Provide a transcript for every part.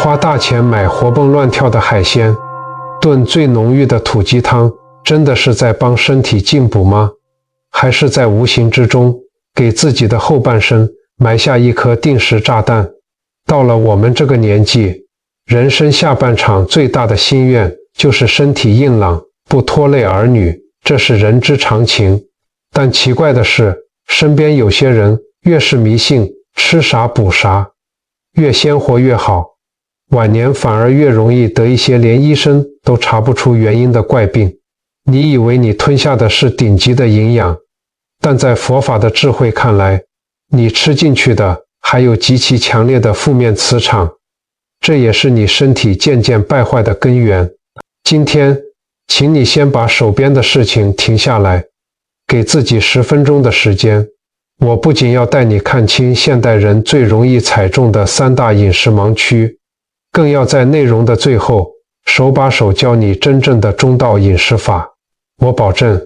花大钱买活蹦乱跳的海鲜，炖最浓郁的土鸡汤，真的是在帮身体进补吗？还是在无形之中给自己的后半生埋下一颗定时炸弹？到了我们这个年纪，人生下半场最大的心愿就是身体硬朗，不拖累儿女，这是人之常情。但奇怪的是，身边有些人越是迷信，吃啥补啥，越鲜活越好，晚年反而越容易得一些连医生都查不出原因的怪病。你以为你吞下的是顶级的营养，但在佛法的智慧看来，你吃进去的还有极其强烈的负面磁场，这也是你身体渐渐败坏的根源。今天，请你先把手边的事情停下来，给自己10分钟的时间。我不仅要带你看清现代人最容易踩中的3大饮食盲区，更要在内容的最后手把手教你真正的中道饮食法。我保证，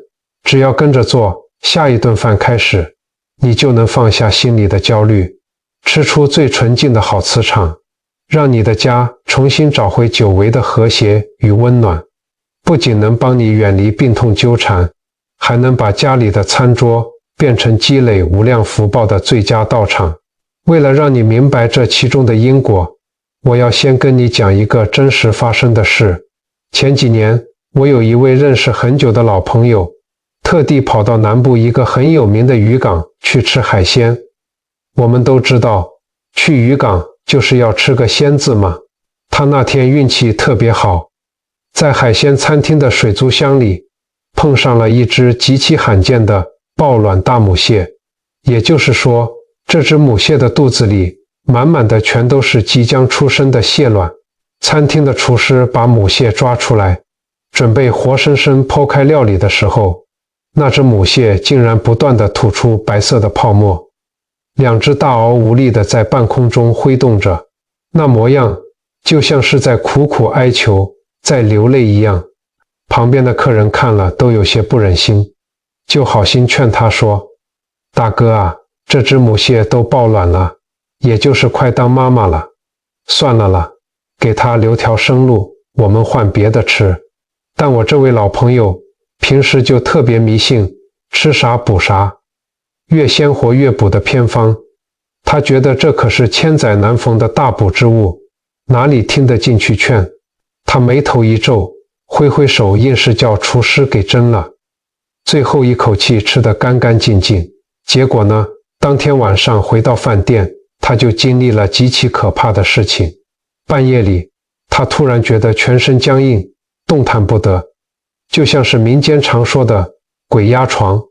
只要跟着做，下一顿饭开始，你就能放下心里的焦虑，吃出最纯净的好磁场，让你的家重新找回久违的和谐与温暖。不仅能帮你远离病痛纠缠，还能把家里的餐桌变成积累无量福报的最佳道场。为了让你明白这其中的因果，我要先跟你讲一个真实发生的事。前几年，我有一位认识很久的老朋友，特地跑到南部一个很有名的渔港去吃海鲜。我们都知道，去渔港就是要吃个鲜字嘛。他那天运气特别好，在海鲜餐厅的水族箱里碰上了一只极其罕见的抱卵大母蟹，也就是说，这只母蟹的肚子里满满的全都是即将出生的蟹卵。餐厅的厨师把母蟹抓出来，准备活生生剖开料理的时候，那只母蟹竟然不断地吐出白色的泡沫，2只大螯无力地在半空中挥动着，那模样就像是在苦苦哀求，在流泪一样。旁边的客人看了都有些不忍心，就好心劝他说：“大哥啊，这只母蟹都抱卵了，也就是快当妈妈了，算了啦，给它留条生路，我们换别的吃。”但我这位老朋友平时就特别迷信吃啥补啥，越鲜活越补的偏方，他觉得这可是千载难逢的大补之物，哪里听得进去劝。他眉头一皱，挥挥手，硬是叫厨师给蒸了，最后一口气吃得干干净净。结果呢，当天晚上回到饭店，他就经历了极其可怕的事情。半夜里，他突然觉得全身僵硬，动弹不得，就像是民间常说的鬼压床。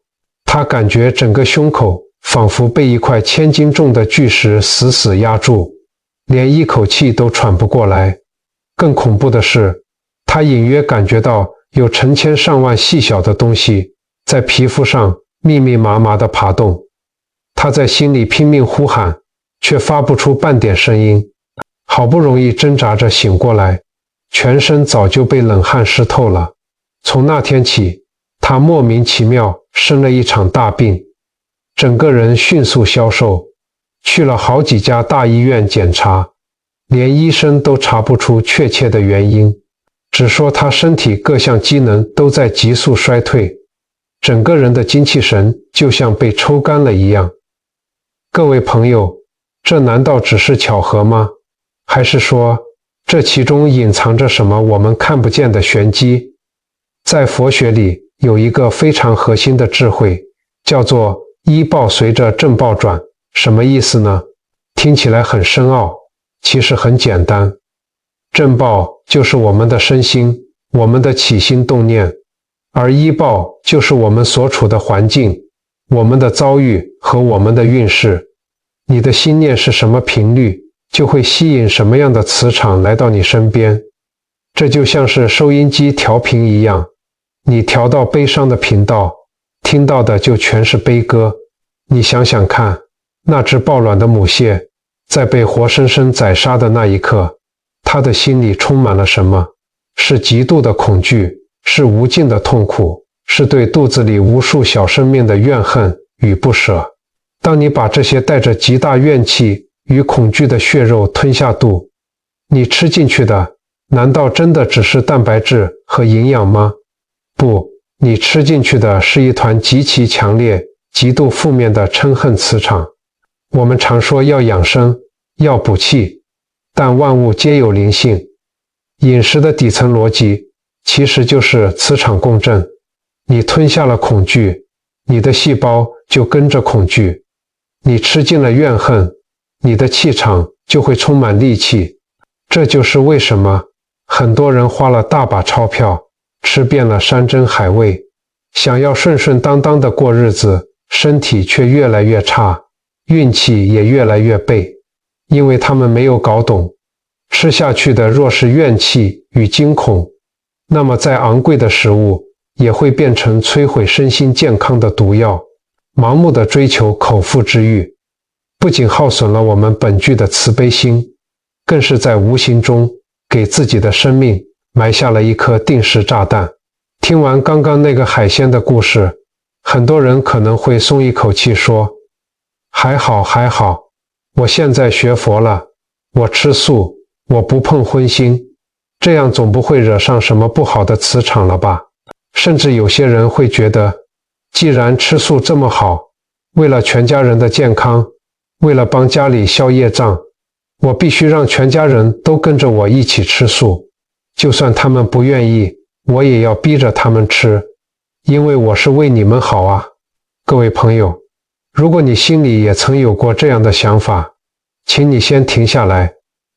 他感觉整个胸口仿佛被一块1000斤重的巨石死死压住，连一口气都喘不过来。更恐怖的是，他隐约感觉到有成千上万细小的东西在皮肤上密密麻麻地爬动。他在心里拼命呼喊，却发不出半点声音。好不容易挣扎着醒过来，全身早就被冷汗湿透了。从那天起，他莫名其妙生了一场大病，整个人迅速消瘦，去了好几家大医院检查，连医生都查不出确切的原因，只说他身体各项机能都在急速衰退，整个人的精气神就像被抽干了一样。各位朋友，这难道只是巧合吗？还是说，这其中隐藏着什么我们看不见的玄机？在佛学里有一个非常核心的智慧，叫做依报随着正报转。什么意思呢？听起来很深奥，其实很简单。正报就是我们的身心，我们的起心动念，而依报就是我们所处的环境，我们的遭遇和我们的运势。你的心念是什么频率，就会吸引什么样的磁场来到你身边。这就像是收音机调频一样，你调到悲伤的频道，听到的就全是悲歌。你想想看，那只抱卵的母蟹在被活生生宰杀的那一刻，它的心里充满了什么？是极度的恐惧，是无尽的痛苦，是对肚子里无数小生命的怨恨与不舍。当你把这些带着极大怨气与恐惧的血肉吞下肚，你吃进去的难道真的只是蛋白质和营养吗？不，你吃进去的是一团极其强烈、极度负面的嗔恨磁场。我们常说要养生，要补气，但万物皆有灵性。饮食的底层逻辑其实就是磁场共振。你吞下了恐惧，你的细胞就跟着恐惧；你吃进了怨恨，你的气场就会充满戾气。这就是为什么很多人花了大把钞票，吃遍了山珍海味，想要顺顺当当的过日子，身体却越来越差，运气也越来越背，因为他们没有搞懂，吃下去的若是怨气与惊恐，那么再昂贵的食物也会变成摧毁身心健康的毒药。盲目的追求口腹之欲，不仅耗损了我们本具的慈悲心，更是在无形中给自己的生命埋下了一颗定时炸弹。听完刚刚那个海鲜的故事，很多人可能会松一口气说，还好还好，我现在学佛了，我吃素，我不碰荤腥，这样总不会惹上什么不好的磁场了吧？甚至有些人会觉得，既然吃素这么好，为了全家人的健康，为了帮家里消业障，我必须让全家人都跟着我一起吃素，就算他们不愿意，我也要逼着他们吃，因为我是为你们好啊。各位朋友，如果你心里也曾有过这样的想法，请你先停下来，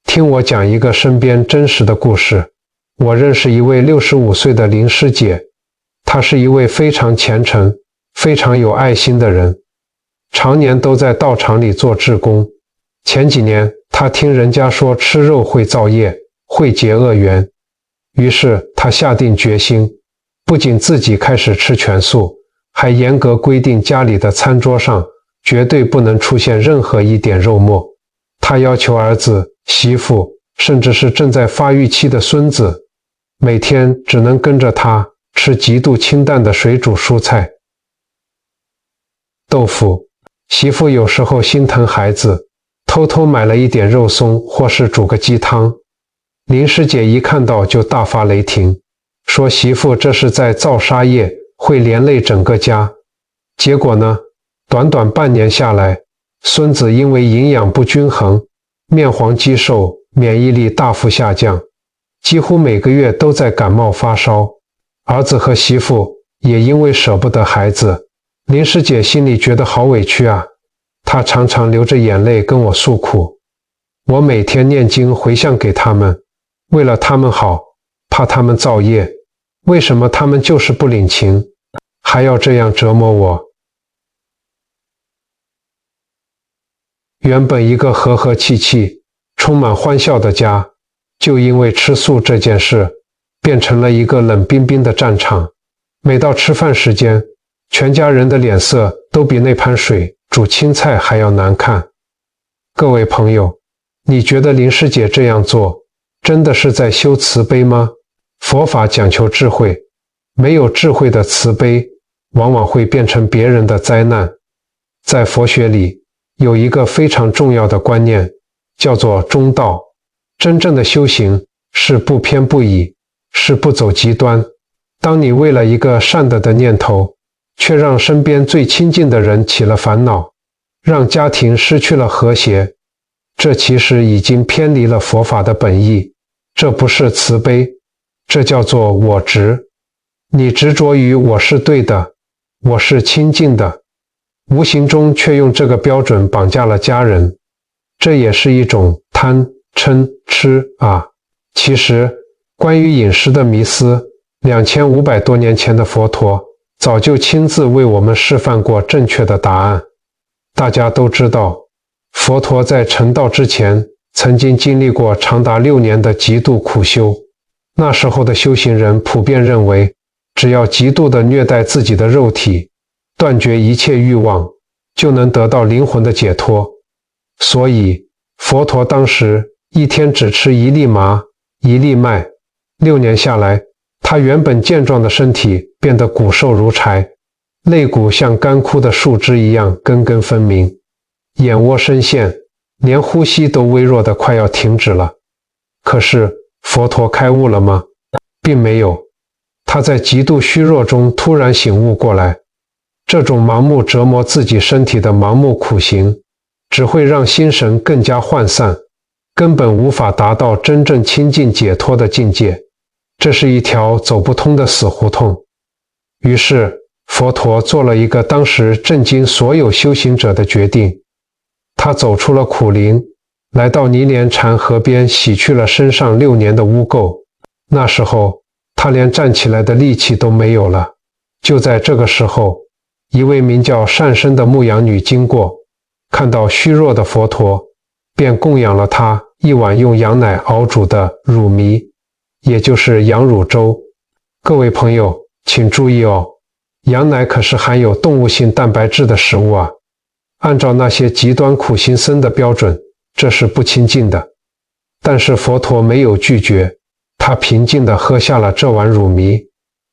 听我讲一个身边真实的故事。我认识一位65岁的林师姐，她是一位非常虔诚、非常有爱心的人，常年都在道场里做志工。前几年，她听人家说吃肉会造业，会结恶缘，于是她下定决心，不仅自己开始吃全素，还严格规定家里的餐桌上绝对不能出现任何一点肉末。她要求儿子、媳妇，甚至是正在发育期的孙子，每天只能跟着她吃极度清淡的水煮蔬菜、豆腐。媳妇有时候心疼孩子，偷偷买了一点肉松，或是煮个鸡汤。林师姐一看到就大发雷霆，说媳妇这是在造杀业，会连累整个家。结果呢，短短半年下来，孙子因为营养不均衡，面黄肌瘦，免疫力大幅下降，几乎每个月都在感冒发烧。儿子和媳妇也因为舍不得孩子，林师姐心里觉得好委屈啊，她常常流着眼泪跟我诉苦。我每天念经回向给他们，为了他们好，怕他们造业，为什么他们就是不领情，还要这样折磨我？原本一个和和气气、充满欢笑的家，就因为吃素这件事，变成了一个冷冰冰的战场。每到吃饭时间，全家人的脸色都比那盘水煮青菜还要难看。各位朋友，你觉得林师姐这样做，真的是在修慈悲吗？佛法讲求智慧，没有智慧的慈悲，往往会变成别人的灾难。在佛学里，有一个非常重要的观念，叫做中道。真正的修行是不偏不倚，是不走极端。当你为了一个善的念头，却让身边最亲近的人起了烦恼，让家庭失去了和谐，这其实已经偏离了佛法的本意。这不是慈悲，这叫做我执。你执着于我是对的，我是清净的，无形中却用这个标准绑架了家人，这也是一种贪嗔痴啊。其实关于饮食的迷思，2500多年前的佛陀早就亲自为我们示范过正确的答案。大家都知道，佛陀在成道之前曾经经历过长达6年的极度苦修。那时候的修行人普遍认为，只要极度地虐待自己的肉体，断绝一切欲望，就能得到灵魂的解脱。所以佛陀当时一天只吃1粒麻、1粒麦。6年下来，他原本健壮的身体变得骨瘦如柴，肋骨像干枯的树枝一样根根分明，眼窝深陷，连呼吸都微弱得快要停止了。可是佛陀开悟了吗？并没有。他在极度虚弱中突然醒悟过来，这种盲目折磨自己身体的盲目苦行，只会让心神更加涣散，根本无法达到真正清净解脱的境界。这是一条走不通的死胡同。于是佛陀做了一个当时震惊所有修行者的决定，他走出了苦林，来到尼连禅河边洗去了身上6年的污垢。那时候他连站起来的力气都没有了。就在这个时候，一位名叫善生的牧羊女经过，看到虚弱的佛陀，便供养了他一碗用羊奶熬煮的乳糜，也就是羊乳粥。各位朋友请注意哦，羊奶可是含有动物性蛋白质的食物啊，按照那些极端苦行僧的标准，这是不清净的。但是佛陀没有拒绝，他平静地喝下了这碗乳糜，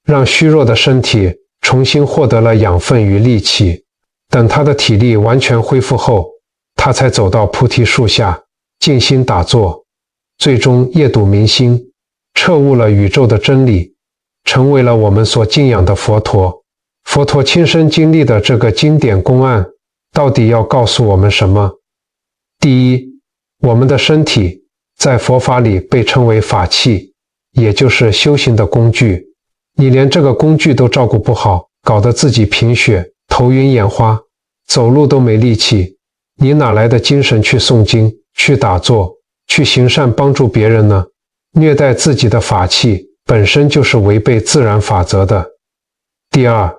让虚弱的身体重新获得了养分与力气。等他的体力完全恢复后，他才走到菩提树下静心打坐，最终夜睹明星，彻悟了宇宙的真理，成为了我们所敬仰的佛陀。佛陀亲身经历的这个经典公案，到底要告诉我们什么？第一，我们的身体在佛法里被称为法器，也就是修行的工具。你连这个工具都照顾不好，搞得自己贫血、头晕眼花，走路都没力气，你哪来的精神去诵经、去打坐、去行善帮助别人呢？虐待自己的法器本身就是违背自然法则的。第二，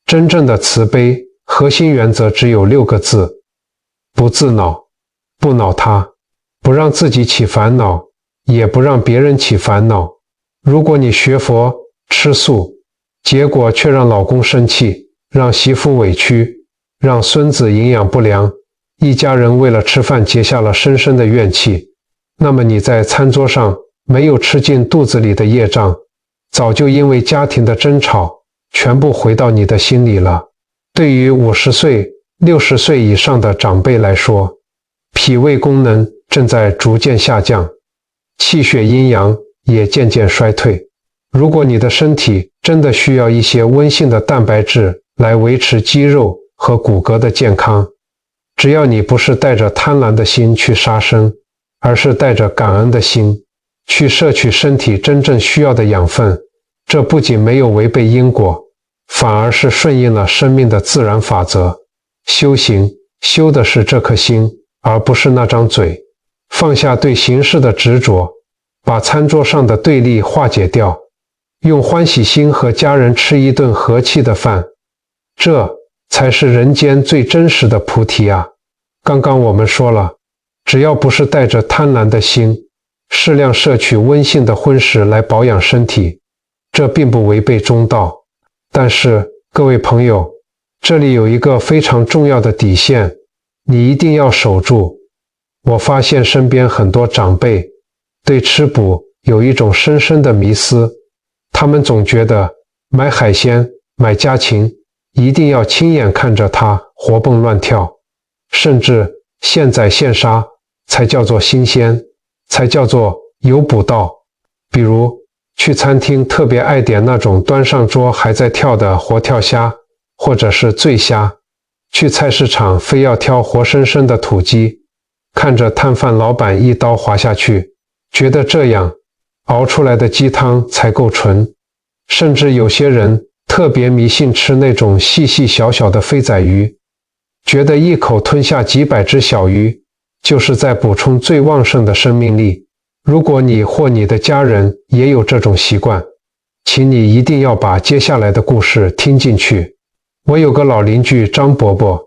真正的慈悲核心原则只有6个字：不自恼，不恼他，不让自己起烦恼，也不让别人起烦恼。如果你学佛吃素，结果却让老公生气，让媳妇委屈，让孙子营养不良，一家人为了吃饭结下了深深的怨气，那么你在餐桌上没有吃进肚子里的业障，早就因为家庭的争吵全部回到你的心里了。对于50岁、60岁以上的长辈来说，脾胃功能正在逐渐下降，气血阴阳也渐渐衰退。如果你的身体真的需要一些温性的蛋白质来维持肌肉和骨骼的健康，只要你不是带着贪婪的心去杀生，而是带着感恩的心去摄取身体真正需要的养分，这不仅没有违背因果，反而是顺应了生命的自然法则。修行修的是这颗心，而不是那张嘴。放下对形式的执着，把餐桌上的对立化解掉，用欢喜心和家人吃一顿和气的饭，这才是人间最真实的菩提啊！刚刚我们说了，只要不是带着贪婪的心，适量摄取温性的荤食来保养身体，这并不违背中道。但是各位朋友，这里有一个非常重要的底线，你一定要守住。我发现身边很多长辈对吃补有一种深深的迷思，他们总觉得买海鲜、买家禽一定要亲眼看着它活蹦乱跳，甚至现宰现杀才叫做新鲜，才叫做有补到。比如去餐厅特别爱点那种端上桌还在跳的活跳虾，或者是醉虾；去菜市场非要挑活生生的土鸡，看着摊贩老板一刀划下去，觉得这样熬出来的鸡汤才够纯。甚至有些人特别迷信吃那种细细小小的飞仔鱼，觉得一口吞下几百只小鱼，就是在补充最旺盛的生命力。如果你或你的家人也有这种习惯，请你一定要把接下来的故事听进去。我有个老邻居张伯伯，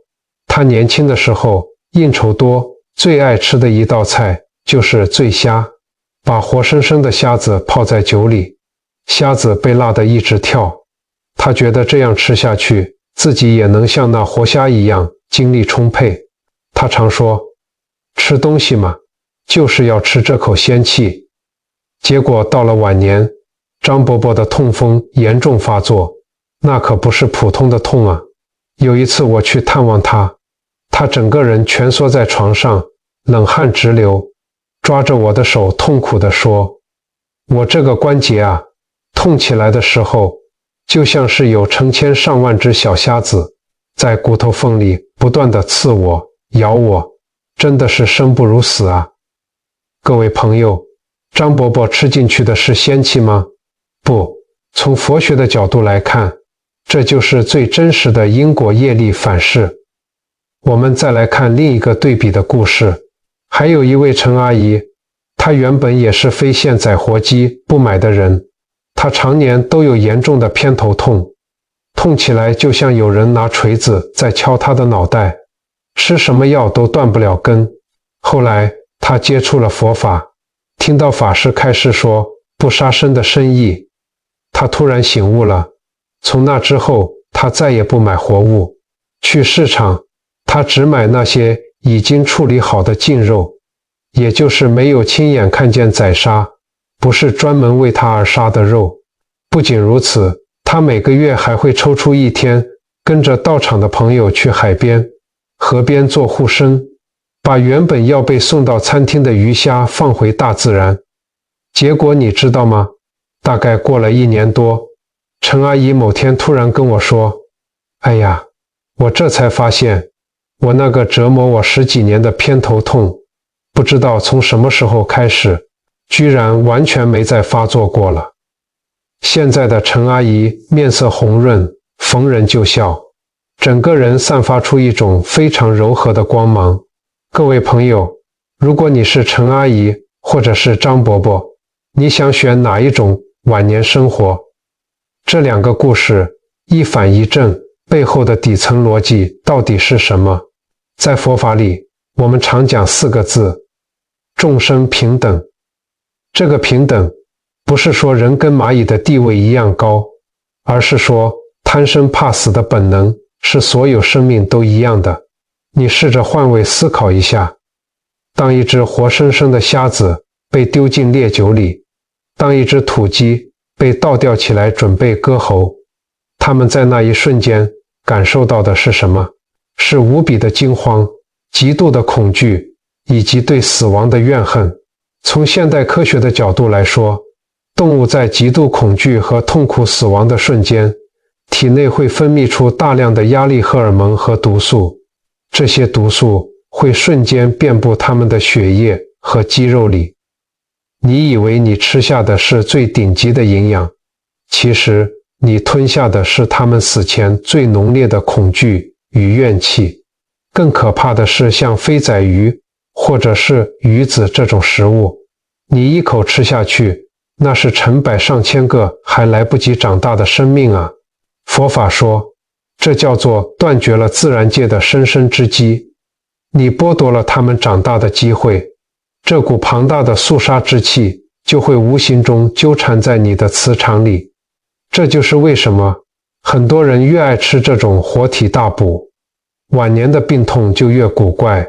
他年轻的时候应酬多，最爱吃的一道菜就是醉虾，把活生生的虾子泡在酒里，虾子被辣得一直跳。他觉得这样吃下去，自己也能像那活虾一样精力充沛。他常说，吃东西嘛，就是要吃这口仙气。结果到了晚年，张伯伯的痛风严重发作，那可不是普通的痛啊。有一次我去探望他，他整个人蜷缩在床上，冷汗直流，抓着我的手痛苦地说：我这个关节啊，痛起来的时候，就像是有成千上万只小虾子在骨头缝里不断地刺我、咬我，真的是生不如死啊！各位朋友，张伯伯吃进去的是仙气吗？不，从佛学的角度来看，这就是最真实的因果业力反噬。我们再来看另一个对比的故事，还有一位陈阿姨，她原本也是非现宰活鸡不买的人，她常年都有严重的偏头痛，痛起来就像有人拿锤子在敲她的脑袋，吃什么药都断不了根。后来她接触了佛法，听到法师开示说不杀生的深意，她突然醒悟了。从那之后，她再也不买活物，去市场她只买那些已经处理好的净肉，也就是没有亲眼看见宰杀，不是专门为她而杀的肉。不仅如此，她每个月还会抽出一天，跟着到场的朋友去海边、河边做护生，把原本要被送到餐厅的鱼虾放回大自然。结果你知道吗？大概过了1年多，陈阿姨某天突然跟我说：哎呀，我这才发现，我那个折磨我10几年的偏头痛，不知道从什么时候开始，居然完全没再发作过了。现在的陈阿姨面色红润，逢人就笑，整个人散发出一种非常柔和的光芒。各位朋友，如果你是陈阿姨或者是张伯伯，你想选哪一种晚年生活？这2个故事一反一正背后的底层逻辑到底是什么？在佛法里，我们常讲4个字：众生平等。这个平等不是说人跟蚂蚁的地位一样高，而是说贪生怕死的本能是所有生命都一样的。你试着换位思考一下，当一只活生生的虾子被丢进烈酒里，当一只土鸡被倒吊起来准备割喉，他们在那一瞬间感受到的是什么？是无比的惊慌、极度的恐惧，以及对死亡的怨恨。从现代科学的角度来说，动物在极度恐惧和痛苦死亡的瞬间，体内会分泌出大量的压力荷尔蒙和毒素，这些毒素会瞬间遍布它们的血液和肌肉里。你以为你吃下的是最顶级的营养，其实你吞下的是它们死前最浓烈的恐惧与怨气。更可怕的是，像飞仔鱼或者是鱼子这种食物，你一口吃下去，那是成百上千个还来不及长大的生命啊！佛法说，这叫做断绝了自然界的生生之机，你剥夺了它们长大的机会，这股庞大的肃杀之气就会无形中纠缠在你的磁场里。这就是为什么很多人越爱吃这种活体大补，晚年的病痛就越古怪，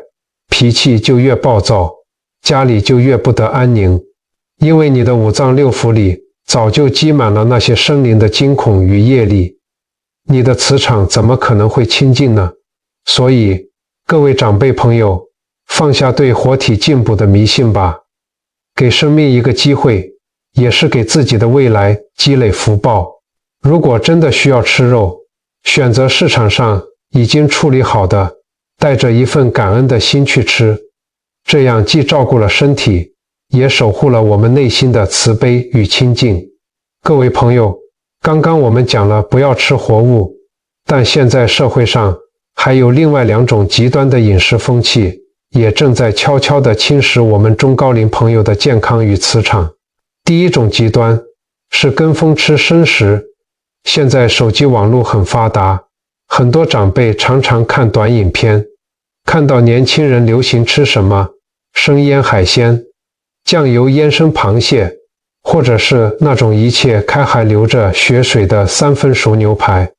脾气就越暴躁，家里就越不得安宁。因为你的五脏六腑里早就积满了那些生灵的惊恐与业力，你的磁场怎么可能会清净呢？所以各位长辈朋友，放下对活体进补的迷信吧，给生命一个机会，也是给自己的未来积累福报。如果真的需要吃肉，选择市场上已经处理好的，带着一份感恩的心去吃，这样既照顾了身体，也守护了我们内心的慈悲与清净。各位朋友，刚刚我们讲了不要吃活物，但现在社会上还有另外2种极端的饮食风气，也正在悄悄地侵蚀我们中高龄朋友的健康与磁场。第一种极端是跟风吃生食。现在手机网络很发达，很多长辈常常看短影片，看到年轻人流行吃什么生腌海鲜、酱油腌生螃蟹，或者是那种一切开还流着血水的3分熟牛排。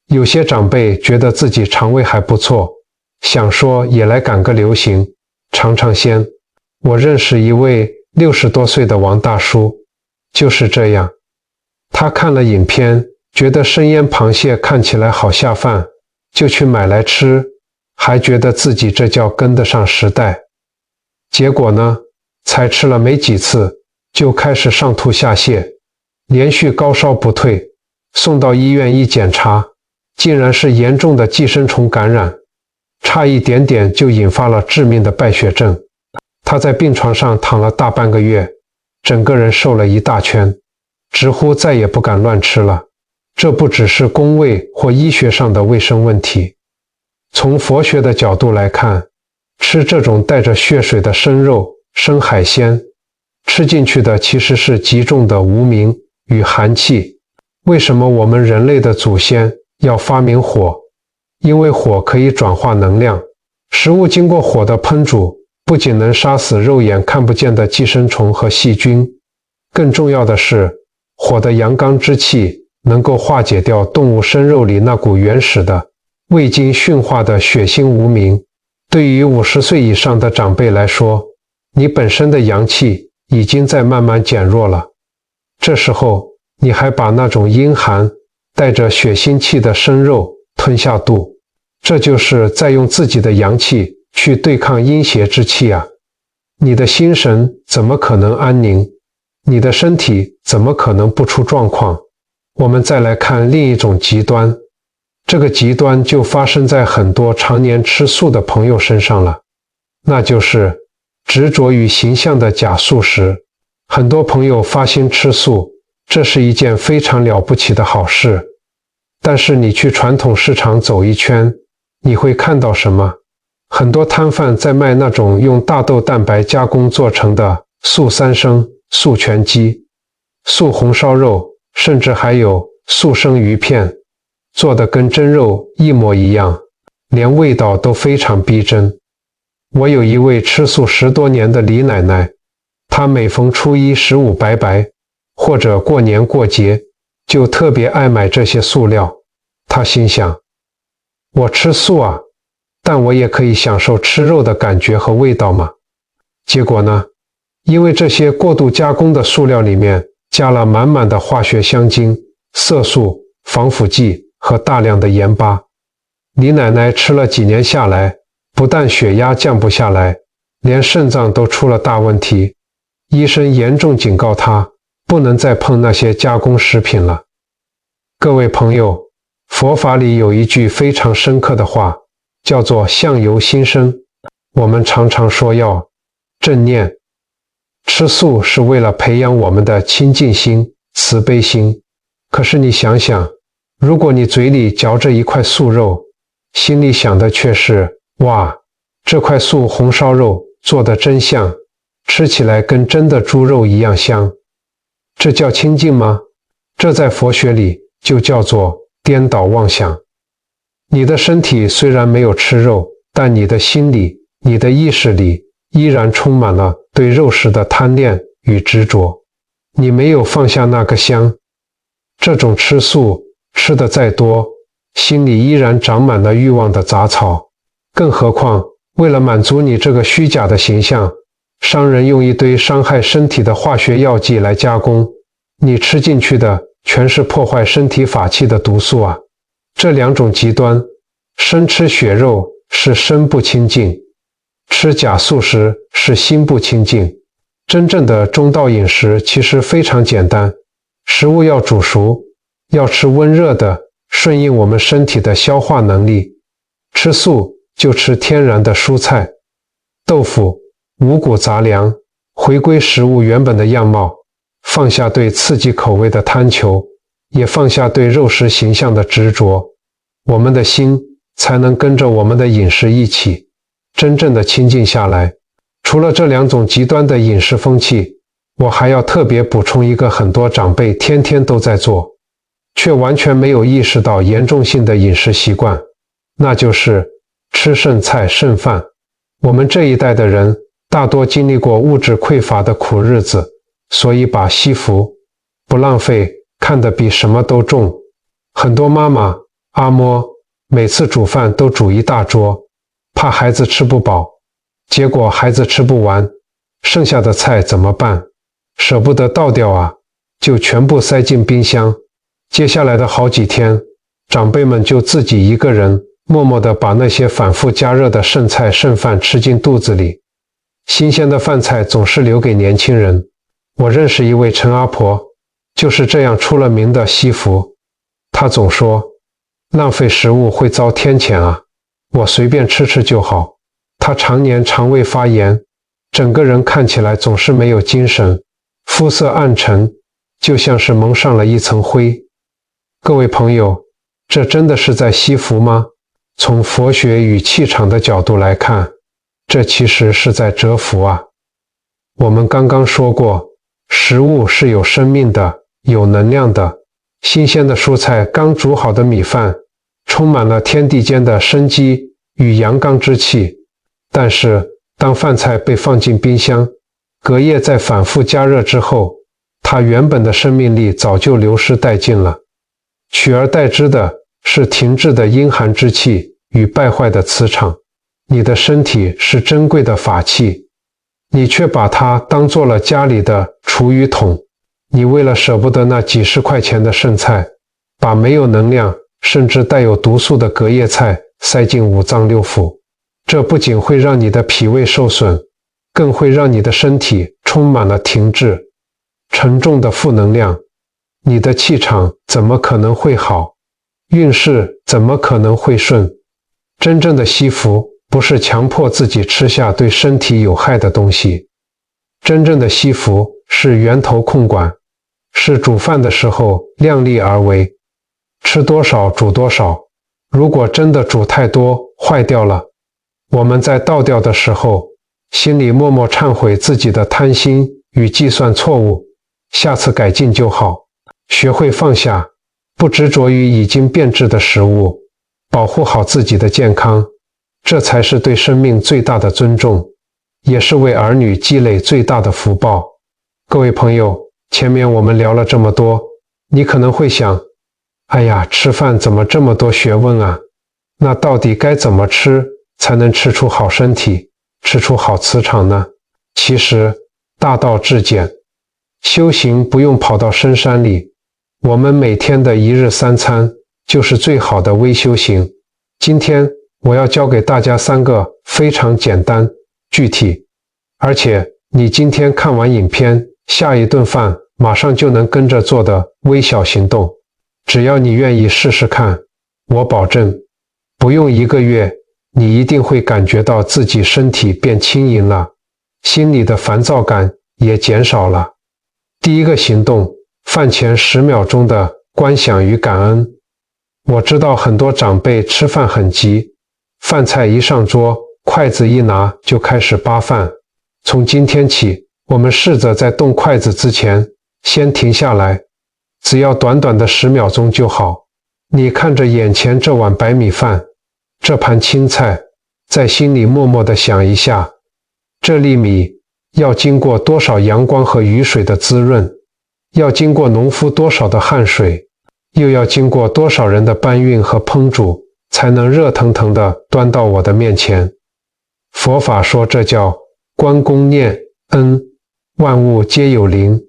有些长辈觉得自己肠胃还不错，想说也来赶个流行，尝尝鲜。我认识一位60多岁的王大叔，就是这样。他看了影片，觉得生腌螃蟹看起来好下饭，就去买来吃，还觉得自己这叫跟得上时代。结果呢，才吃了没几次，就开始上吐下泻，连续高烧不退，送到医院一检查，竟然是严重的寄生虫感染，差一点点就引发了致命的败血症。他在病床上躺了大半个月，整个人瘦了一大圈，直呼再也不敢乱吃了。这不只是公卫或医学上的卫生问题，从佛学的角度来看，吃这种带着血水的生肉、生海鲜，吃进去的其实是极重的无明与寒气。为什么我们人类的祖先要发明火？因为火可以转化能量，食物经过火的烹煮，不仅能杀死肉眼看不见的寄生虫和细菌，更重要的是，火的阳刚之气能够化解掉动物生肉里那股原始的、未经驯化的血腥无明。对于50岁以上的长辈来说，你本身的阳气已经在慢慢减弱了，这时候你还把那种阴寒、带着血腥气的生肉吞下肚，这就是在用自己的阳气去对抗阴邪之气啊！你的心神怎么可能安宁？你的身体怎么可能不出状况？我们再来看另一种极端，这个极端就发生在很多常年吃素的朋友身上了，那就是执着于形象的假素食。很多朋友发心吃素，这是一件非常了不起的好事，但是你去传统市场走一圈，你会看到什么？很多摊贩在卖那种用大豆蛋白加工做成的素三牲、素全鸡、素红烧肉，甚至还有素生鱼片，做的跟真肉一模一样，连味道都非常逼真。我有一位吃素10多年的李奶奶，她每逢初一、15拜拜，或者过年过节，就特别爱买这些素料。她心想，我吃素啊，但我也可以享受吃肉的感觉和味道嘛。结果呢，因为这些过度加工的素料里面加了满满的化学香精、色素、防腐剂和大量的盐巴，李奶奶吃了几年下来，不但血压降不下来，连肾脏都出了大问题。医生严重警告她，不能再碰那些加工食品了。各位朋友，佛法里有一句非常深刻的话，叫做相由心生。我们常常说要正念，吃素是为了培养我们的清净心、慈悲心。可是你想想，如果你嘴里嚼着一块素肉，心里想的却是，哇，这块素红烧肉做得真香，吃起来跟真的猪肉一样香，这叫清净吗？这在佛学里就叫做颠倒妄想。你的身体虽然没有吃肉，但你的心里、你的意识里依然充满了对肉食的贪恋与执着。你没有放下那个香，这种吃素吃得再多，心里依然长满了欲望的杂草。更何况，为了满足你这个虚假的形象，商人用一堆伤害身体的化学药剂来加工，你吃进去的全是破坏身体法器的毒素啊！这两种极端，生吃血肉是身不清净，吃假素食是心不清净。真正的中道饮食其实非常简单，食物要煮熟，要吃温热的，顺应我们身体的消化能力。吃素就吃天然的蔬菜、豆腐、五谷杂粮，回归食物原本的样貌，放下对刺激口味的贪求，也放下对肉食形象的执着，我们的心才能跟着我们的饮食一起真正的清净下来。除了这两种极端的饮食风气，我还要特别补充一个很多长辈天天都在做，却完全没有意识到严重性的饮食习惯，那就是吃剩菜剩饭。我们这一代的人大多经历过物质匮乏的苦日子，所以把惜福、不浪费看得比什么都重。很多妈妈、阿嬷每次煮饭都煮一大桌，怕孩子吃不饱，结果孩子吃不完，剩下的菜怎么办？舍不得倒掉啊，就全部塞进冰箱。接下来的好几天，长辈们就自己一个人默默地把那些反复加热的剩菜剩饭吃进肚子里。新鲜的饭菜总是留给年轻人。我认识一位陈阿婆，就是这样出了名的惜福。她总说，浪费食物会遭天谴啊，我随便吃吃就好。她常年肠胃发炎，整个人看起来总是没有精神，肤色暗沉，就像是蒙上了一层灰。各位朋友，这真的是在惜福吗？从佛学与气场的角度来看，这其实是在折福啊。我们刚刚说过，食物是有生命的，有能量的。新鲜的蔬菜，刚煮好的米饭，充满了天地间的生机与阳刚之气。但是，当饭菜被放进冰箱，隔夜再反复加热之后，它原本的生命力早就流失殆尽了，取而代之的是停滞的阴寒之气与败坏的磁场。你的身体是珍贵的法器，你却把它当做了家里的厨余桶。你为了舍不得那几十块钱的剩菜，把没有能量甚至带有毒素的隔夜菜塞进五脏六腑。这不仅会让你的脾胃受损，更会让你的身体充满了停滞、沉重的负能量。你的气场怎么可能会好？运势怎么可能会顺？真正的惜福不是强迫自己吃下对身体有害的东西，真正的惜福是源头控管，是煮饭的时候量力而为，吃多少煮多少。如果真的煮太多坏掉了，我们在倒掉的时候，心里默默忏悔自己的贪心与计算错误，下次改进就好。学会放下，不执着于已经变质的食物，保护好自己的健康，这才是对生命最大的尊重，也是为儿女积累最大的福报。各位朋友，前面我们聊了这么多，你可能会想，哎呀，吃饭怎么这么多学问啊？那到底该怎么吃才能吃出好身体，吃出好磁场呢？其实大道至简，修行不用跑到深山里，我们每天的一日三餐就是最好的微修行。今天我要教给大家3个非常简单、具体，而且你今天看完影片，下一顿饭马上就能跟着做的微小行动。只要你愿意试试看，我保证，不用1个月，你一定会感觉到自己身体变轻盈了，心里的烦躁感也减少了。第一个行动，饭前10秒钟的观想与感恩。我知道很多长辈吃饭很急，饭菜一上桌，筷子一拿就开始扒饭。从今天起，我们试着在动筷子之前，先停下来，只要短短的10秒钟就好。你看着眼前这碗白米饭，这盘青菜，在心里默默地想一下，这粒米要经过多少阳光和雨水的滋润，要经过农夫多少的汗水，又要经过多少人的搬运和烹煮，才能热腾腾地端到我的面前。佛法说这叫观功念恩，万物皆有灵。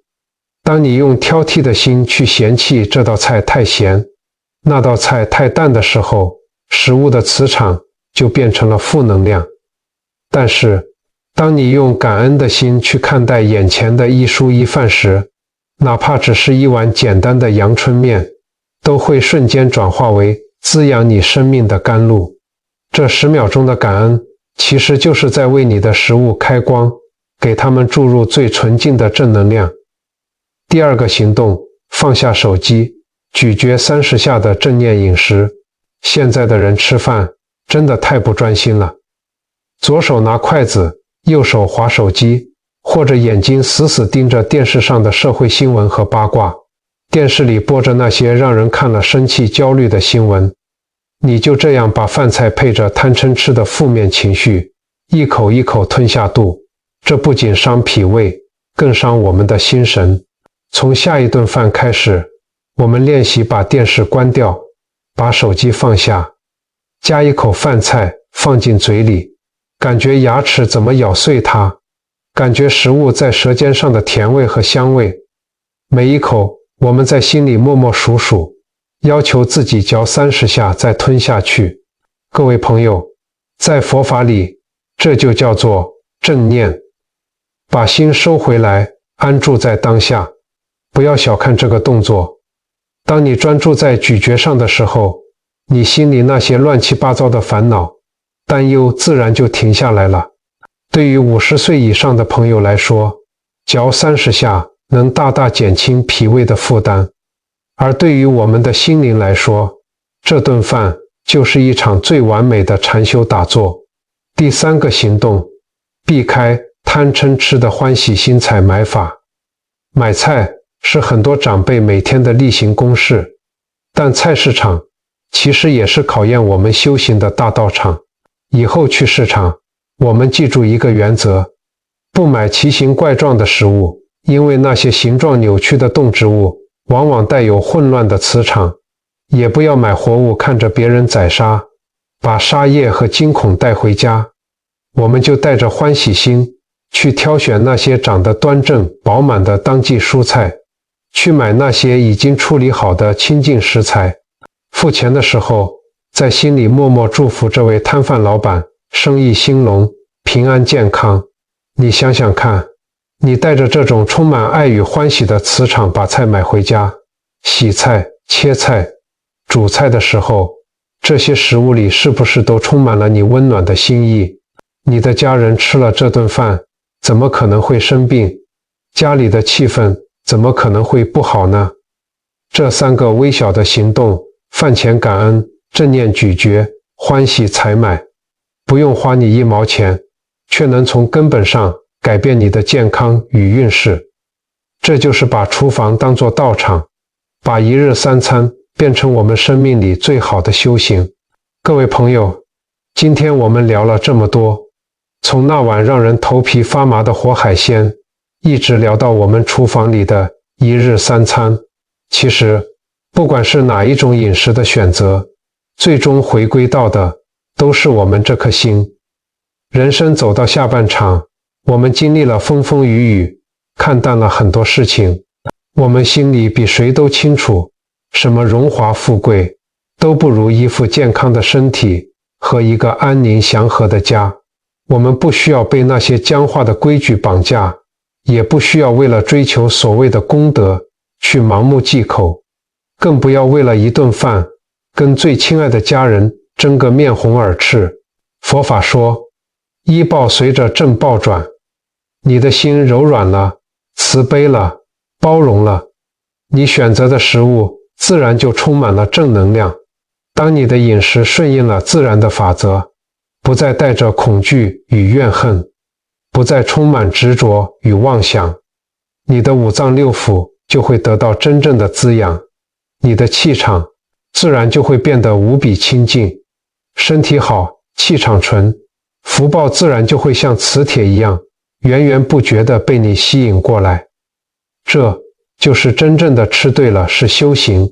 当你用挑剔的心去嫌弃这道菜太咸，那道菜太淡的时候，食物的磁场就变成了负能量。但是当你用感恩的心去看待眼前的一蔬一饭时，哪怕只是一碗简单的阳春面，都会瞬间转化为滋养你生命的甘露。这10秒钟的感恩，其实就是在为你的食物开光，给它们注入最纯净的正能量。第二个行动，放下手机，咀嚼30下的正念饮食。现在的人吃饭真的太不专心了，左手拿筷子，右手滑手机，或者眼睛死死盯着电视上的社会新闻和八卦。电视里播着那些让人看了生气焦虑的新闻，你就这样把饭菜配着贪嗔痴的负面情绪，一口一口吞下肚，这不仅伤脾胃，更伤我们的心神。从下一顿饭开始，我们练习把电视关掉，把手机放下，夹一口饭菜放进嘴里，感觉牙齿怎么咬碎它，感觉食物在舌尖上的甜味和香味。每一口我们在心里默默数数，要求自己嚼30下再吞下去。各位朋友，在佛法里，这就叫做正念。把心收回来，安住在当下。不要小看这个动作。当你专注在咀嚼上的时候，你心里那些乱七八糟的烦恼、担忧自然就停下来了。对于50岁以上的朋友来说，嚼30下能大大减轻脾胃的负担，而对于我们的心灵来说，这顿饭就是一场最完美的禅修打坐。第3个行动，避开贪嗔痴的欢喜心采买法。买菜是很多长辈每天的例行公事，但菜市场其实也是考验我们修行的大道场。以后去市场，我们记住一个原则，不买奇形怪状的食物，因为那些形状扭曲的动植物往往带有混乱的磁场。也不要买活物看着别人宰杀，把杀业和惊恐带回家。我们就带着欢喜心去挑选那些长得端正饱满的当季蔬菜，去买那些已经处理好的清净食材。付钱的时候，在心里默默祝福这位摊贩老板生意兴隆，平安健康。你想想看，你带着这种充满爱与欢喜的磁场把菜买回家，洗菜、切菜、煮菜的时候，这些食物里是不是都充满了你温暖的心意？你的家人吃了这顿饭，怎么可能会生病？家里的气氛怎么可能会不好呢？这3个微小的行动，饭前感恩、正念咀嚼、欢喜采买，不用花你1毛钱，却能从根本上改变你的健康与运势。这就是把厨房当作道场，把1日3餐变成我们生命里最好的修行。各位朋友，今天我们聊了这么多，从那碗让人头皮发麻的活海鲜，一直聊到我们厨房里的1日3餐。其实，不管是哪一种饮食的选择，最终回归到的都是我们这颗心。人生走到下半场，我们经历了风风雨雨，看淡了很多事情，我们心里比谁都清楚，什么荣华富贵都不如依附健康的身体和一个安宁祥和的家。我们不需要被那些僵化的规矩绑架，也不需要为了追求所谓的功德去盲目忌口，更不要为了一顿饭跟最亲爱的家人争个面红耳赤。佛法说，依报随着正报转，你的心柔软了，慈悲了，包容了，你选择的食物自然就充满了正能量。当你的饮食顺应了自然的法则，不再带着恐惧与怨恨，不再充满执着与妄想，你的5脏6腑就会得到真正的滋养，你的气场自然就会变得无比清净。身体好，气场纯，福报自然就会像磁铁一样源源不绝地被你吸引过来。这就是真正的吃对了是修行。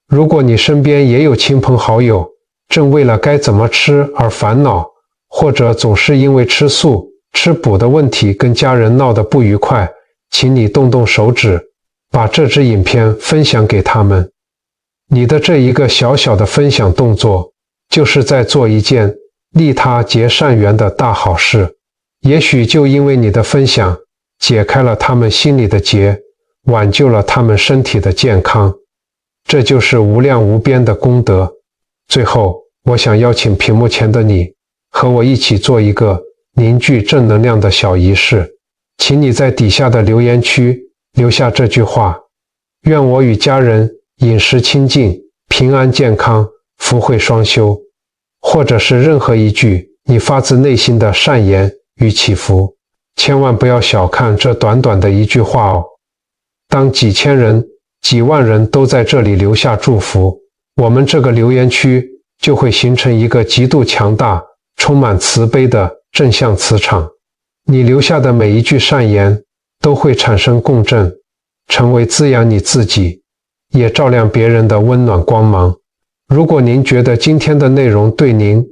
如果你身边也有亲朋好友正为了该怎么吃而烦恼，或者总是因为吃素、吃补的问题跟家人闹得不愉快，请你动动手指，把这支影片分享给他们。你的这一个小小的分享动作，就是在做一件利他结善缘的大好事。也许就因为你的分享，解开了他们心里的结，挽救了他们身体的健康。这就是无量无边的功德。最后，我想邀请屏幕前的你，和我一起做一个凝聚正能量的小仪式。请你在底下的留言区留下这句话：愿我与家人饮食清净，平安健康，福慧双修。或者是任何一句你发自内心的善言与祈福。千万不要小看这短短的一句话哦。当几千人、几万人都在这里留下祝福，我们这个留言区就会形成一个极度强大、充满慈悲的正向磁场。你留下的每一句善言都会产生共振，成为滋养你自己，也照亮别人的温暖光芒。如果您觉得今天的内容对您、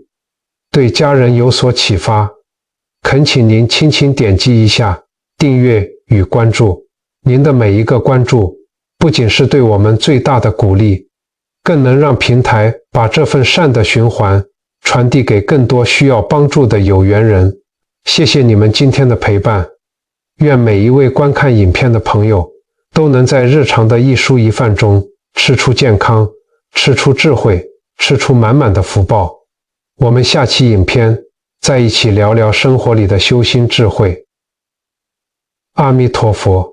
对家人有所启发，恳请您轻轻点击一下订阅与关注。您的每一个关注，不仅是对我们最大的鼓励，更能让平台把这份善的循环传递给更多需要帮助的有缘人。谢谢你们今天的陪伴，愿每一位观看影片的朋友都能在日常的一蔬一饭中吃出健康，吃出智慧，吃出满满的福报。我们下期影片再一起聊聊生活里的修心智慧。阿弥陀佛。